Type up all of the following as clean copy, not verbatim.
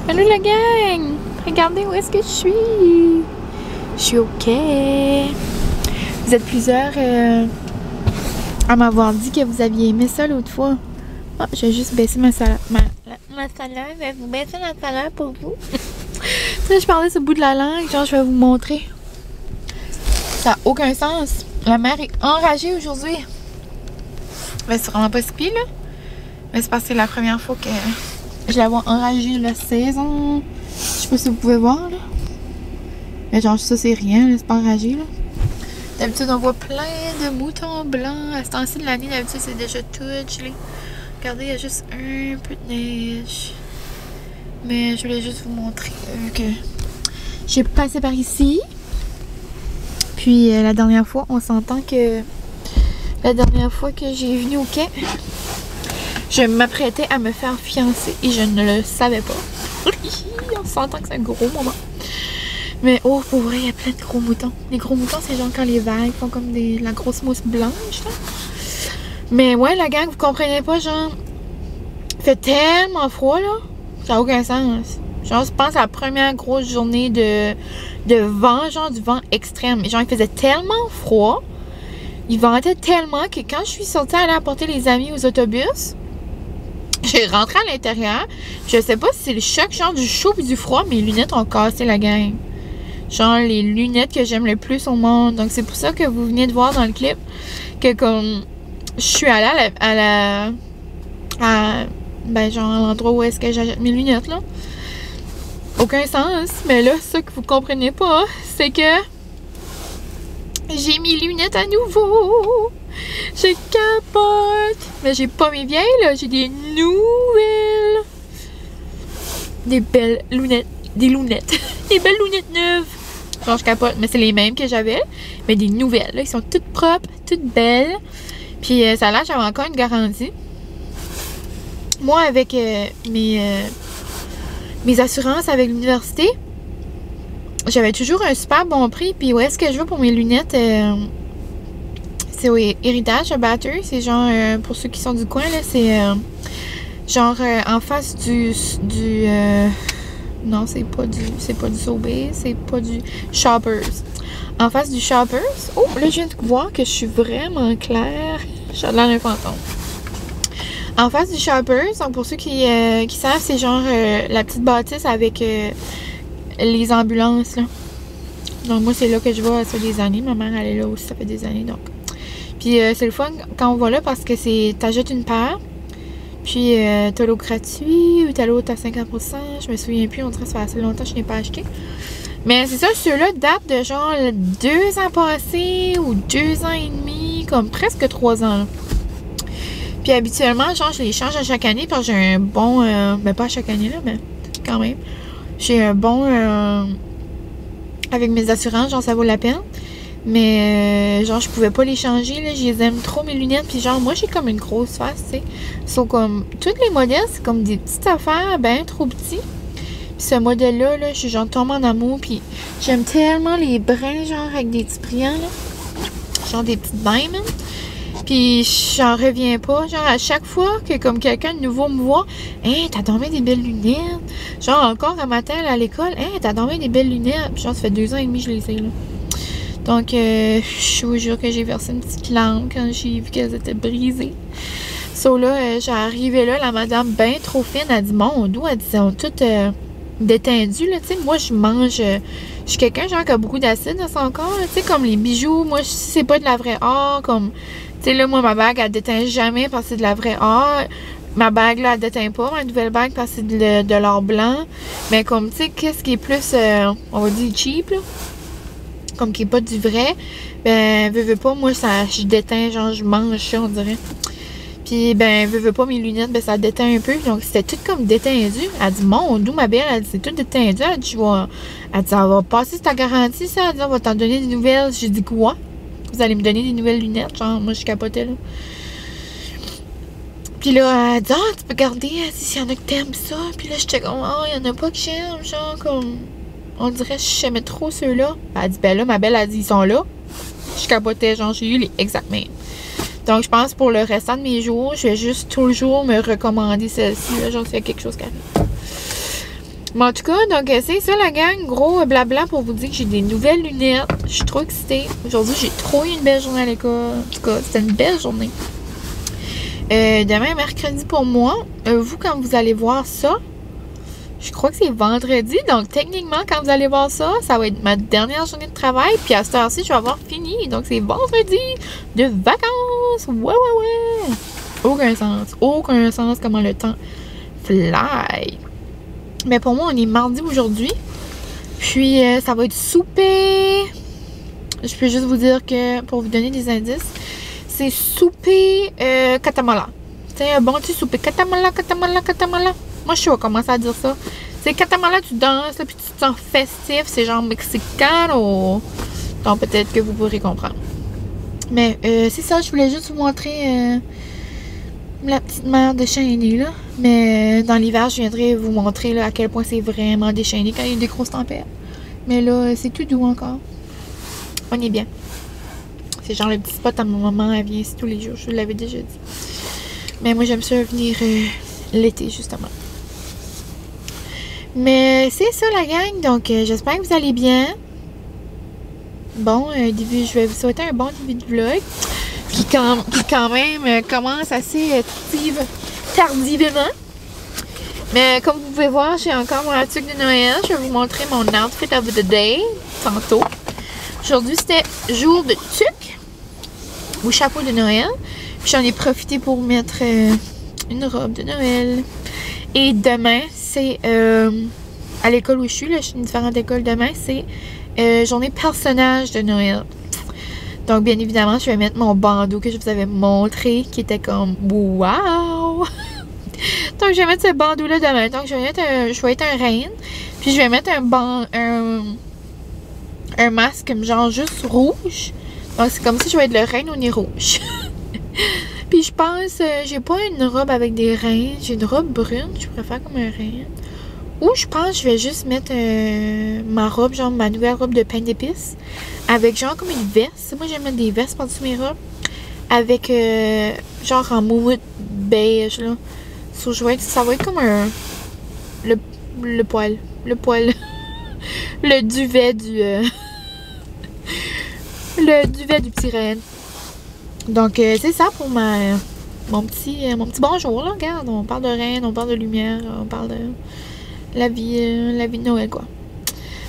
Allô la gang! Regardez où est-ce que je suis! Je suis OK! Vous êtes plusieurs à m'avoir dit que vous aviez aimé ça l'autre fois. Oh, je vais juste baisser ma salade. Ma salade, je vais vous baisser la salade pour vous. Je parlais sur le bout de la langue, genre je vais vous montrer. Ça n'a aucun sens. La mère est enragée aujourd'hui. Ben, c'est vraiment pas si pire, là. Mais c'est parce que c'est la première fois que je la vois enragée la saison. Je sais pas si vous pouvez voir, là. Mais genre, ça, c'est rien, là. C'est pas enragé, là. D'habitude, on voit plein de moutons blancs. À ce temps-ci de l'année, d'habitude, c'est déjà tout gelé. Regardez, il y a juste un peu de neige. Mais je voulais juste vous montrer que j'ai passé par ici. Puis la dernière fois, on s'entend que la dernière fois que j'ai venu au quai, je m'apprêtais à me faire fiancer et je ne le savais pas. On s'entend que c'est un gros moment. Mais oh, pour vrai, il y a plein de gros moutons. Les gros moutons, c'est genre quand les vagues font comme la grosse mousse blanche, là. Mais ouais, la gang, vous comprenez pas, genre, il fait tellement froid, là. Ça n'a aucun sens. Genre, je pense à la première grosse journée de vent, genre du vent extrême. Genre, il faisait tellement froid. Il ventait tellement que quand je suis sortie aller apporter les amis aux autobus, j'ai rentré à l'intérieur. Je sais pas si c'est le choc, genre du chaud et du froid, mes lunettes ont cassé la gang. Genre, les lunettes que j'aime le plus au monde. Donc, c'est pour ça que vous venez de voir dans le clip que comme je suis allée ben, genre, à l'endroit où est-ce que j'achète mes lunettes, là. Aucun sens. Mais là, ce que vous comprenez pas, c'est que j'ai mes lunettes à nouveau. Je capote. Mais j'ai pas mes vieilles, là. J'ai des nouvelles. Des belles lunettes. Des lunettes. Des belles lunettes neuves. Genre, je capote. Mais c'est les mêmes que j'avais. Mais des nouvelles, là. Ils sont toutes propres, toutes belles. Puis ça a l'air, j'avais encore une garantie. Moi, avec mes assurances avec l'université, j'avais toujours un super bon prix. Puis où est-ce que je vais pour mes lunettes? C'est au Héritage à Batters. C'est genre, pour ceux qui sont du coin, là, c'est genre en face du non, c'est pas du Sobeys, c'est pas du Shoppers. En face du Shoppers. Oh, là, je viens de voir que je suis vraiment claire. J'ai l'air d'un fantôme. En face du Shoppers, donc pour ceux qui savent, c'est genre la petite bâtisse avec les ambulances, là. Donc moi, c'est là que je vais, ça fait des années. Ma mère, elle est là aussi, ça fait des années, donc. Puis c'est le fun quand on va là parce que c'est, t'achètes une paire, puis t'as l'eau gratuit ou t'as l'autre à 50%. Je me souviens plus, on dirait que ça fait assez longtemps que je n'ai pas acheté. Mais c'est ça, ceux-là datent de genre 2 ans passés ou 2 ans et demi, comme presque 3 ans, là. Puis habituellement, genre, je les change à chaque année parce que j'ai un bon... ben pas à chaque année, là, mais quand même. J'ai un bon... avec mes assurances, genre, ça vaut la peine. Mais, genre, je pouvais pas les changer, là. Je les aime trop, mes lunettes. Puis genre, moi, j'ai comme une grosse face, tu sais. Ils sont comme... Tous les modèles, c'est comme des petites affaires, ben trop petits. Puis ce modèle-là, là, je suis genre tombée en amour. Puis j'aime tellement les brins, genre, avec des petits brillants, là. Genre des petites bains, même. Puis j'en reviens pas. Genre à chaque fois que comme quelqu'un de nouveau me voit, « Hey, t'as dormi des belles lunettes! » Genre encore un matin là, à l'école, « Hey, t'as dormi des belles lunettes! » Puis genre ça fait 2 ans et demi que je les ai là. Donc je vous jure que j'ai versé une petite larme quand j'ai vu qu'elles étaient brisées. So là, j'arrivais là, la madame bien trop fine, elle dit « Mon dos, elle dit, elles sont toutes détendues là, tu sais, moi je mange... je suis quelqu'un genre qui a beaucoup d'acide dans son corps, tu sais, comme les bijoux, moi si c'est pas de la vraie or, comme... Tu sais, là, moi, ma bague, elle déteint jamais parce que c'est de la vraie or. Ma bague, là, elle déteint pas. Ma nouvelle bague, parce que c'est de l'or blanc. Mais comme, tu sais, qu'est-ce qui est plus, on va dire, cheap, là? Comme qui est pas du vrai. Ben, veux pas, moi, ça, je déteins, genre, je mange ça, on dirait. Puis, ben, veux pas, mes lunettes, ben, ça déteint un peu. Donc, c'était tout comme détendu. Elle dit, mon Dieu, ma belle, elle dit, c'est tout détendu. Elle dit, ça va passer ta garantie, ça. Elle dit, on va t'en donner des nouvelles. J'ai dit, quoi? Vous allez me donner des nouvelles lunettes, genre, moi, je capotais, là. Puis là, elle dit, ah, tu peux garder, s'il y en a que t'aimes ça. Puis là, j'étais comme, ah, il y en a pas que j'aime, genre, comme, on dirait que j'aimais trop ceux-là. Elle dit, ben là, ma belle, elle dit, ils sont là. Je capotais, genre, j'ai eu les exact mêmes. Donc, je pense pour le restant de mes jours, je vais juste toujours me recommander celle-ci, là, genre, s'il y a quelque chose qui arrive. Mais en tout cas, donc c'est ça la gang. Gros blabla pour vous dire que j'ai des nouvelles lunettes. Je suis trop excitée. Aujourd'hui, j'ai trop eu une belle journée à l'école. En tout cas, c'était une belle journée. Demain, mercredi pour moi. Vous, quand vous allez voir ça, je crois que c'est vendredi. Donc, techniquement, quand vous allez voir ça, ça va être ma dernière journée de travail. Puis à cette heure-ci, je vais avoir fini. Donc, c'est vendredi de vacances. Ouais. Aucun sens comment le temps fly. Mais pour moi, on est mardi aujourd'hui. Puis, ça va être souper. Je peux juste vous dire que, pour vous donner des indices, c'est souper katamala. C'est un bon petit souper. Katamala. Moi, je suis commencer à dire ça. C'est katamala, tu danses, là, puis tu te sens festif. C'est genre mexicano. Donc, peut-être que vous pourrez comprendre. Mais, c'est ça. Je voulais juste vous montrer la petite mer déchaînée, là. Mais dans l'hiver, je viendrai vous montrer là, à quel point c'est vraiment déchaîné quand il y a des grosses tempêtes. Mais là, c'est tout doux encore. On est bien. C'est genre le petit spot à mon maman, elle vient ici tous les jours. Je vous l'avais déjà dit. Mais moi, j'aime ça venir l'été, justement. Mais c'est ça, la gang. Donc, j'espère que vous allez bien. Bon, je vais vous souhaiter un bon début de vlog. Qui quand même commence assez tardivement. Mais comme vous pouvez voir, j'ai encore mon article de Noël. Je vais vous montrer mon outfit of the day tantôt. Aujourd'hui, c'était jour de tuque ou chapeau de Noël. Puis j'en ai profité pour mettre une robe de Noël. Et demain, c'est à l'école où je suis, là, je suis une différente école. Demain, c'est journée personnage de Noël. Donc, bien évidemment, je vais mettre mon bandeau que je vous avais montré, qui était comme wow! Donc, je vais mettre ce bandeau-là demain. Donc, je vais être un reine. Puis, je vais mettre un masque genre juste rouge. Donc, c'est comme si je vais être le reine au nez rouge. Puis, je pense, j'ai pas une robe avec des reines. J'ai une robe brune. Je préfère comme un reine. Ou je pense que je vais juste mettre ma robe, genre ma nouvelle robe de pain d'épices. Avec genre comme une veste. Moi, j'aime mettre des vestes par-dessus mes robes. Avec genre en moumoute beige, là. So, ça va être comme le poil. Le poil. Le duvet du... le duvet du petit reine. Donc, c'est ça pour mon petit bonjour, là. Regarde, on parle de reine, on parle de lumière, on parle de... la vie de Noël, quoi.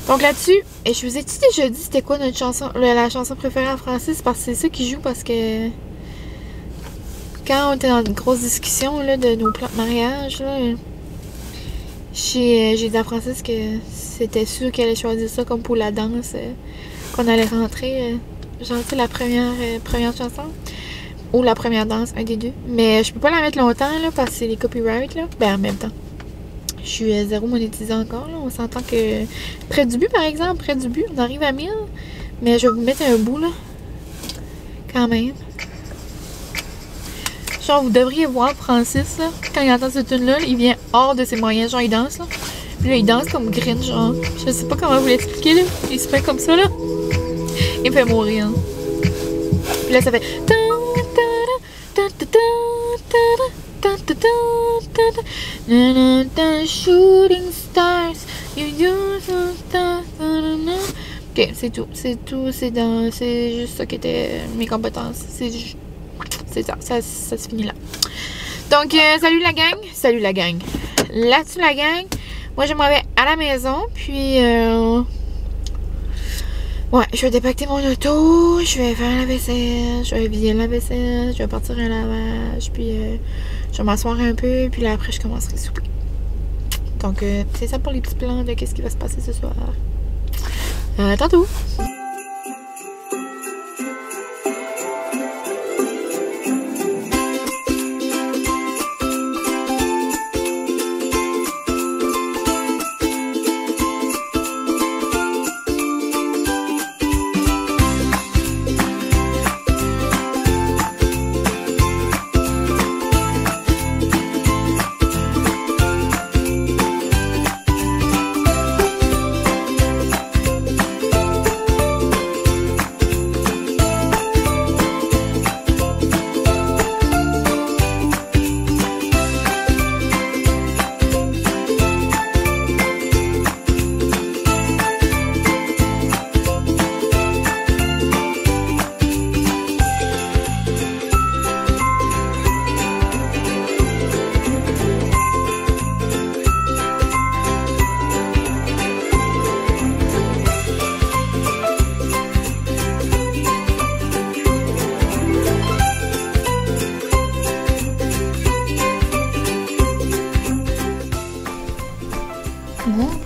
Donc là-dessus, et je vous ai déjà dit c'était quoi notre chanson, la chanson préférée en français, c'est parce que c'est ça qui joue, parce que quand on était dans une grosse discussion là, de nos plans de mariage, là, j'ai dit à Francis que c'était sûr qu'elle allait choisir ça comme pour la danse, qu'on allait rentrer, genre tu sais, la première chanson, ou la première danse, un des deux. Mais je peux pas la mettre longtemps là, parce que c'est les copyrights là, ben en même temps. Je suis zéro monétisée encore, là. On s'entend que près du but, par exemple, près du but, on arrive à 1000. Mais je vais vous mettre un bout, là. Quand même. Genre, vous devriez voir Francis, là. Quand il entend cette tune-là, il vient hors de ses moyens. Genre, il danse, là. Puis là, il danse comme Grinch, genre. Je sais pas comment vous l'expliquer, là. Il se fait comme ça, là. Il me fait mourir. Hein. Puis là, ça fait... Shooting stars, ok, c'est tout, c'est juste ça qui était mes compétences, c'est ça se finit là. Donc, salut la gang, là-dessus la gang, moi je m'en vais à la maison, puis ouais, je vais dépacter mon auto, je vais faire la vaisselle, je vais vider la vaisselle, je vais partir un lavage, puis je vais m'asseoir un peu, puis là après je commencerai à souper. Donc c'est ça pour les petits plans de qu'est-ce qui va se passer ce soir. Tantôt!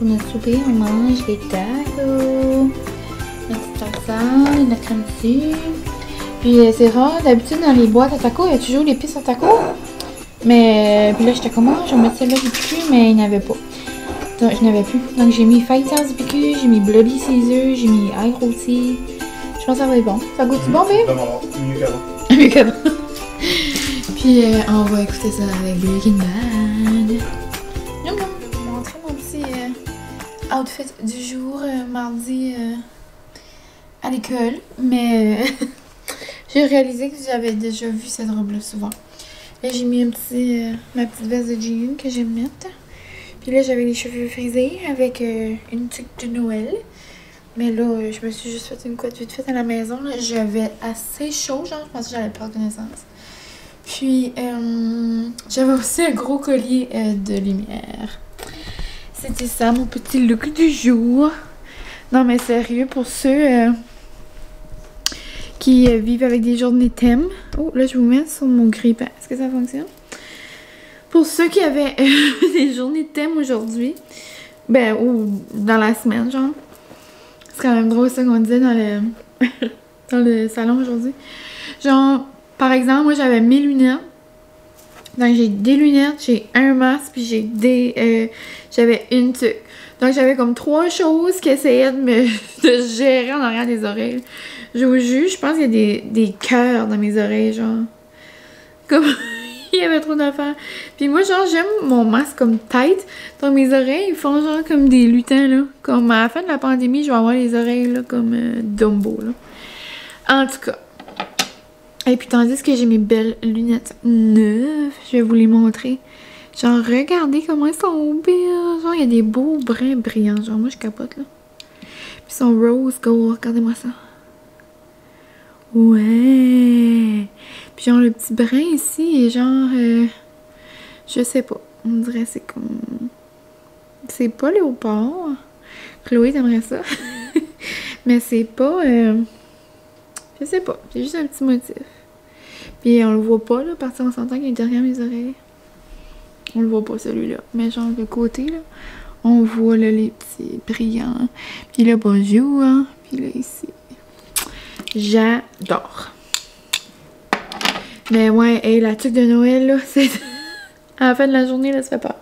pour notre souper, on mange des tacos, notre petite salsa, notre crème dessus. Puis c'est rare, d'habitude dans les boîtes à tacos, il y a toujours l'épice à tacos. Mais puis là, j'étais comme, oh, je vais mettre celle-là du PQ, mais il n'y en avait pas. Donc, je n'avais plus. Donc j'ai mis Fighters du PQ, j'ai mis Bloody Caesar, j'ai mis ail rôti. Je pense que ça va être bon. Ça goûte bon, babe? Vraiment mieux qu'avant. Mieux qu'avant. Puis on va écouter ça avec Breaking Bad. Je vais vous montrer mon petit outfit du jour, mardi à l'école. Mais j'ai réalisé que j'avais déjà vu cette robe-là souvent. Là, j'ai mis ma petite veste de jean que j'aime mettre. Puis là, j'avais les cheveux frisés avec une tuque de Noël. Mais là, je me suis juste fait une couette vite faite à la maison. J'avais assez chaud, genre, je pensais que j'allais perdre connaissance. Puis, j'avais aussi un gros collier de lumière. C'était ça, mon petit look du jour. Non, mais sérieux, pour ceux qui vivent avec des journées thèmes. Oh, là, je vous mets sur mon grille-pain. Est-ce que ça fonctionne? Pour ceux qui avaient des journées thèmes aujourd'hui, ben, ou dans la semaine, genre. C'est quand même drôle ça qu'on disait dans le salon aujourd'hui. Genre, par exemple, moi j'avais mes lunettes. Donc j'ai des lunettes, j'ai un masque, puis j'avais une tuque. Donc j'avais comme 3 choses qui essayaient de gérer en arrière des oreilles. Je vous jure, je pense qu'il y a des cœurs dans mes oreilles, genre. Comme... Il y avait trop d'affaires. Puis moi, genre, j'aime mon masque comme tight. Donc mes oreilles, ils font genre comme des lutins, là. Comme à la fin de la pandémie, je vais avoir les oreilles, là, comme Dumbo, là. En tout cas. Et puis tandis que j'ai mes belles lunettes neuves, je vais vous les montrer. Genre, regardez comment elles sont belles. Genre, il y a des beaux brins brillants. Genre, moi, je capote, là. Puis ils sont rose gold. Regardez-moi ça. Ouais. Puis genre le petit brin ici est genre je sais pas. On dirait c'est comme c'est pas léopard. Chloé t'aimerais ça. Mais c'est pas je sais pas. C'est juste un petit motif. Puis on le voit pas là parce qu'on s'entend qu'il est derrière mes oreilles. On le voit pas celui-là. Mais genre le côté là, on voit là les petits brillants. Puis là bonjour. Hein? Puis là ici. J'adore. Mais ouais, hey, la tuque de Noël, là, c'est... à la fin de la journée, là, ça fait peur.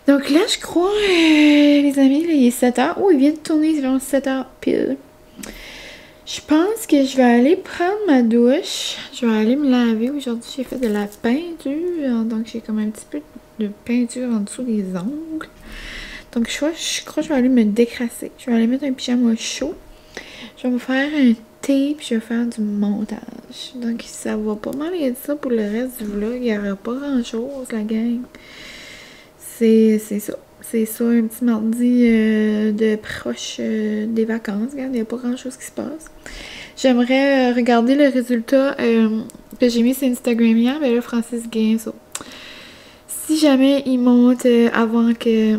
Donc là, je crois, les amis, là, il est 7h. Oh, il vient de tourner, c'est vraiment 7h pile. Je pense que je vais aller prendre ma douche. Je vais aller me laver. Aujourd'hui, j'ai fait de la peinture. Donc, j'ai comme un petit peu de peinture en dessous des ongles. Donc, je crois que je vais aller me décrasser. Je vais aller mettre un pyjama chaud. Je vais me faire un thé, puis je vais faire du montage. Donc, ça va pas mal être ça pour le reste du vlog. Il n'y aura pas grand-chose, la gang. C'est ça. C'est ça, un petit mardi de proche des vacances. Regarde, il n'y a pas grand-chose qui se passe. J'aimerais regarder le résultat que j'ai mis sur Instagram hier. Ben là, Francis Guinso. Si jamais il monte avant que...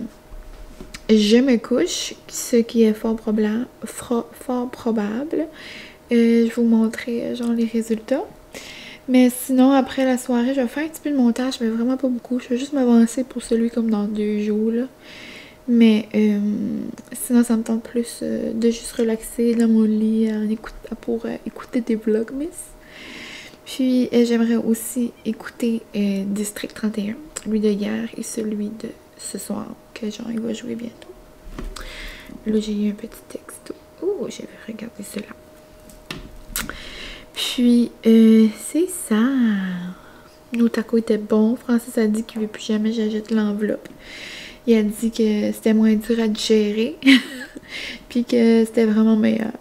je me couche, ce qui est fort probable. Je vous montrerai genre les résultats. Mais sinon, après la soirée, je vais faire un petit peu de montage, mais vraiment pas beaucoup. Je vais juste m'avancer pour celui comme dans 2 jours, là. Mais sinon, ça me tente plus de juste relaxer dans mon lit pour écouter des vlogmas. Puis, j'aimerais aussi écouter District 31, lui de hier et celui de ce soir, que genre il va jouer bientôt. Là j'ai eu un petit texto. Oh, j'avais regardé cela. Puis c'est ça. Nos tacos étaient bons. Francis a dit qu'il ne veut plus jamais j'achète l'enveloppe. Il a dit que c'était moins dur à digérer. Puis que c'était vraiment meilleur.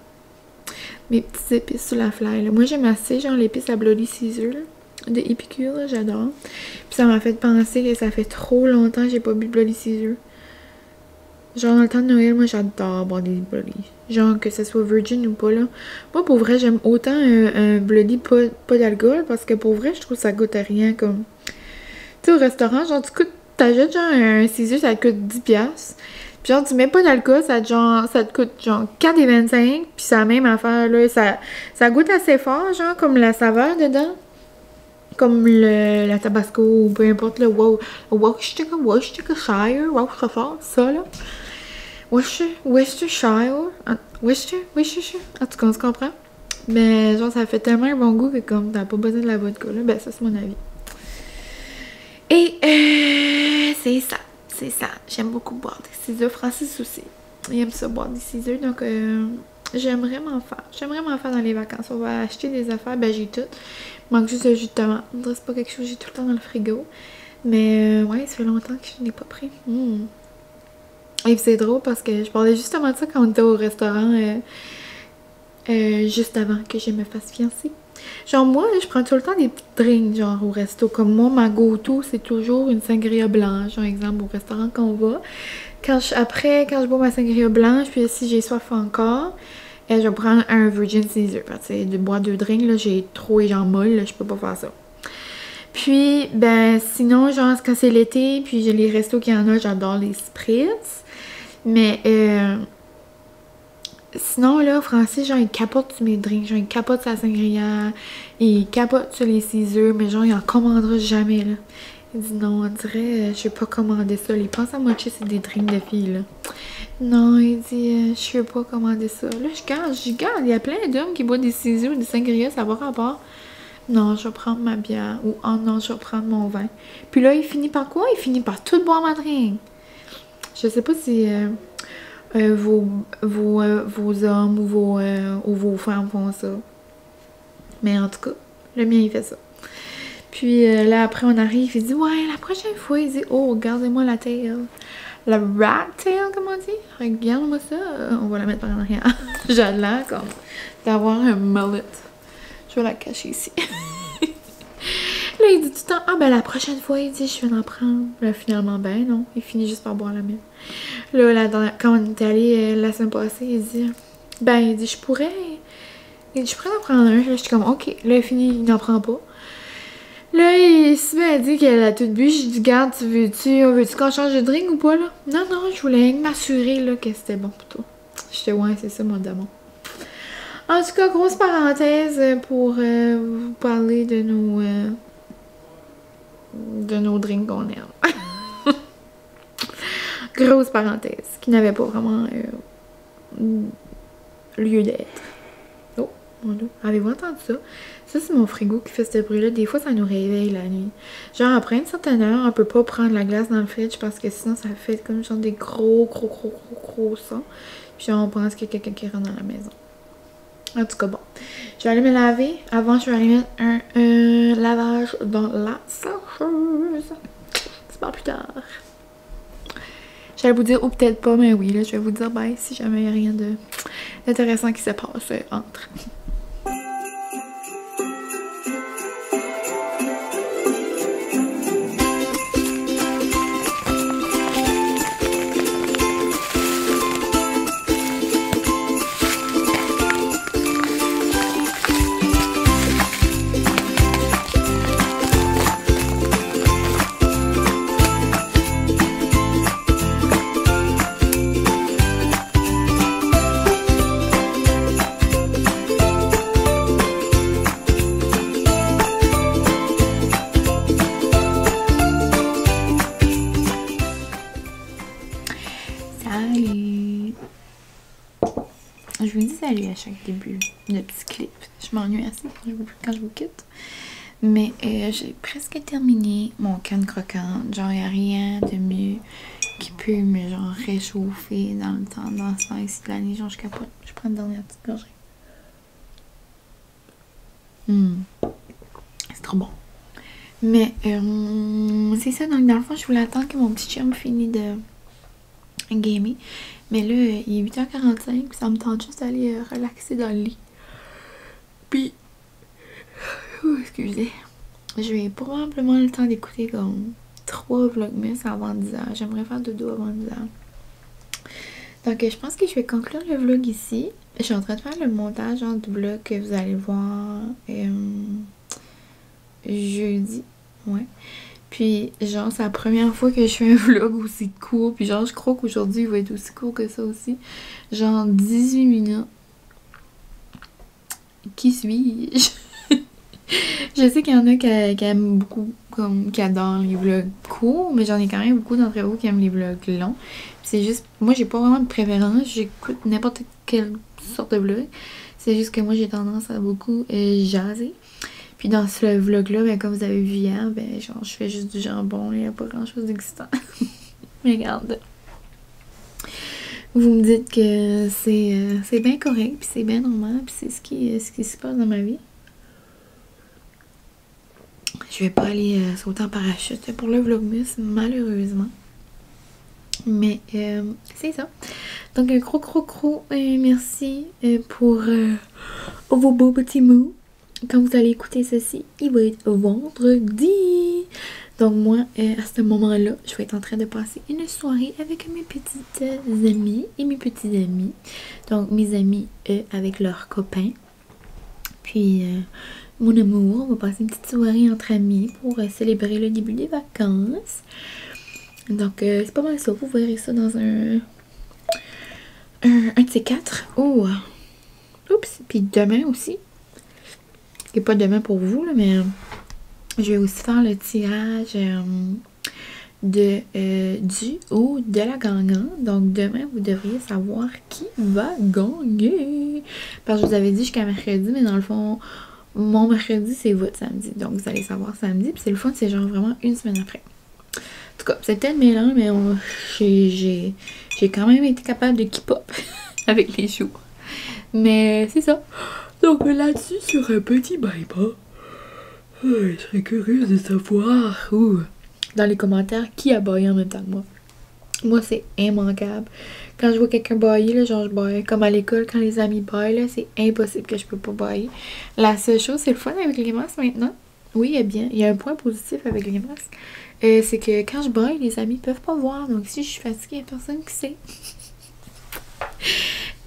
Mes petites épices sur la fly. Là. Moi j'aime assez genre l'épice à Bloody Caesar là, de Épicure, j'adore. Puis ça m'a fait penser que ça fait trop longtemps que j'ai pas bu de Bloody Caesar. Genre dans le temps de Noël, moi j'adore boire des Bloody. Genre que ce soit virgin ou pas là. Moi pour vrai j'aime autant un Bloody pas d'alcool parce que pour vrai je trouve que ça goûte à rien comme. Tu sais au restaurant, genre t'achètes genre un Caesar, ça te coûte 10$. Puis genre tu mets pas d'alcool, ça te coûte genre 4,25$. Puis c'est la même affaire là. Ça goûte assez fort, genre comme la saveur dedans. comme la Tabasco ou peu importe le Worcestershire, ça là. Worcestershire, Worcestershire, en tout cas on se comprend. Mais genre ça fait tellement un bon goût que comme t'as pas besoin de la vodka là, ben ça c'est mon avis. Et c'est ça, j'aime beaucoup boire des cidres. Francis aussi, il aime ça boire des cidres, donc j'aime vraiment faire dans les vacances. On va acheter des affaires, ben j'ai tout. Il manque juste le jus de tomate. C'est pas quelque chose que j'ai tout le temps dans le frigo. Mais ouais, ça fait longtemps que je n'ai pas pris. Et c'est drôle parce que je parlais justement de ça quand on était au restaurant juste avant que je me fasse fiancer. Genre moi, je prends tout le temps des petits drinks genre au resto. Comme moi, ma go-to, c'est toujours une sangria blanche. Genre exemple, au restaurant qu'on va. Après, quand je bois ma sangria blanche, puis si j'ai soif encore, je vais prendre un Virgin Caesar. Parce que de boire 2 drinks, là, j'ai trop les jambes molles, là, je peux pas faire ça. Puis, ben, sinon, genre, quand c'est l'été, puis j'ai les restos qu'il y en a, j'adore les spritz. Mais, sinon, là, Francis, genre, il capote sur mes drinks. Genre, il capote sur la sangria, il capote sur les Caesar, mais genre, il en commandera jamais, là. Il dit non, on dirait, je vais pas commander ça. Il pense à moitié, c'est des drinks de filles, là. Non, il dit, je vais pas commander ça. Là, je garde, il y a plein d'hommes qui boivent des Caesar ou des sangria, ça va rapport. Non, je vais prendre ma bière. Ou, oh non, je vais prendre mon vin. Puis là, il finit par quoi? Il finit par tout boire ma drink. Je sais pas si vos hommes ou vos femmes font ça. Mais en tout cas, le mien, il fait ça. Puis là, après, on arrive, il dit, ouais, la prochaine fois, il dit, oh, regardez-moi la tail. La rat tail, comme on dit. Regarde-moi ça. On va la mettre par en arrière. J'ai l'air comme d'avoir un mullet. Je vais la cacher ici. Là, il dit tout le temps, ah ben la prochaine fois, il dit, je vais en prendre. Là, finalement, ben non, il finit juste par boire la mienne. Là, quand on est allé la semaine passée, il dit, ben, il dit, je pourrais en prendre un. Là, je suis comme, ok. Là, il finit, il n'en prend pas. Là, il s'est bien dit qu'elle a tout bu. J'ai dit, garde, veux-tu qu'on change de drink ou pas, là? Non, non, je voulais m'assurer, là, que c'était bon pour toi. J'étais, ouais, c'est ça, mon démon. En tout cas, grosse parenthèse pour vous parler de nos drinks qu'on aime. Grosse parenthèse, qui n'avait pas vraiment lieu d'être. Oh, mon Dieu. Avez-vous entendu ça? Ça, c'est mon frigo qui fait ce bruit-là. Des fois, ça nous réveille la nuit. Genre, après une certaine heure, on peut pas prendre la glace dans le fridge parce que sinon, ça fait comme genre des gros sons. Puis on pense qu'il y a quelqu'un qui rentre dans la maison. En tout cas, bon. Je vais aller me laver. Avant, je vais aller mettre un lavage dans la sécheuse. C'est pas plus tard. J'allais vous dire, ou peut-être pas, mais oui, là, je vais vous dire bye si jamais il n'y a rien d'intéressant qui se passe entre. Je vous dis salut à chaque début de petit clip. Je m'ennuie assez quand je vous quitte. Mais j'ai presque terminé mon canne croquante. Genre, il n'y a rien de mieux qui peut me genre réchauffer dans le temps, dans ce temps ici de l'année. Genre, je capote. Je prends une dernière petite gorgée. C'est trop bon. Mais c'est ça. Donc, dans le fond, je voulais attendre que mon petit chum finisse de gamer. Mais là, il est 8h45, puis ça me tente juste d'aller relaxer dans le lit. Puis, excusez, je vais probablement le temps d'écouter comme 3 vlogmas avant 10h. J'aimerais faire dodo avant 10h. Donc, je pense que je vais conclure le vlog ici. Je suis en train de faire le montage du vlog que vous allez voir jeudi. Ouais. Puis, genre, c'est la première fois que je fais un vlog aussi court. Puis, genre, je crois qu'aujourd'hui, il va être aussi court que ça aussi. Genre, 18 minutes. Qui suis-je? Je sais qu'il y en a qui aiment beaucoup, comme qui adorent les vlogs courts, mais j'en ai quand même beaucoup d'entre vous qui aiment les vlogs longs. C'est juste, moi j'ai pas vraiment de préférence, j'écoute n'importe quelle sorte de vlog. C'est juste que moi j'ai tendance à beaucoup jaser. Puis dans ce vlog-là, ben, comme vous avez vu hier, ben genre je fais juste du jambon, il n'y a pas grand-chose d'excitant. Mais regarde. Vous me dites que c'est bien correct, puis c'est bien normal, puis c'est ce qui se passe dans ma vie. Je vais pas aller sauter en parachute pour le vlogmas, malheureusement. Mais c'est ça. Donc un gros merci pour vos beaux petits mots. Quand vous allez écouter ceci, il va être vendredi. Donc moi, à ce moment-là, je vais être en train de passer une soirée avec mes petites amies et mes petits amis. Donc mes amis avec leurs copains. Puis mon amour, on va passer une petite soirée entre amis pour célébrer le début des vacances. Donc c'est pas mal ça, vous verrez ça dans un de ces quatre. Oh! Oups! Puis demain aussi. Et pas demain pour vous, là, mais je vais aussi faire le tirage du ou de la gagnante. Donc demain, vous devriez savoir qui va gagner. Parce que je vous avais dit jusqu'à mercredi, mais dans le fond, mon mercredi, c'est votre samedi. Donc vous allez savoir samedi. Puis c'est le fun, c'est genre vraiment une semaine après. En tout cas, c'est peut-être mélange, mais j'ai quand même été capable de keep up avec les jours. Mais c'est ça. Donc là-dessus, sur un petit bye-bye, je serais curieuse de savoir dans les commentaires qui a baillé en même temps que moi. Moi, c'est immanquable. Quand je vois quelqu'un bailler, là, genre je baille. Comme à l'école, quand les amis baillent, là, c'est impossible que je peux pas bailler. La seule chose, c'est le fun avec les masques maintenant. Oui, il y a un point positif avec les masques. C'est que quand je baille, les amis peuvent pas voir. Donc si je suis fatiguée, il n'y a personne qui sait.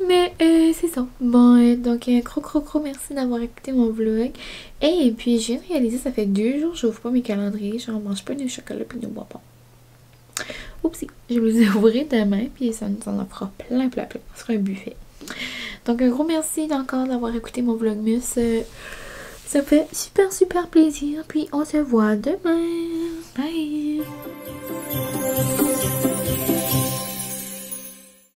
Mais c'est ça. Bon, donc un gros merci d'avoir écouté mon vlog. Et puis je viens de réaliser, ça fait 2 jours que j'ouvre pas mes calendriers. J'en mange pas de chocolat puis de bois pas. Oupsie, je vais les ouvrir demain puis ça nous en fera plein. Ça sera un buffet. Donc un gros merci encore d'avoir écouté mon vlogmas. Ça fait super plaisir. Puis on se voit demain. Bye!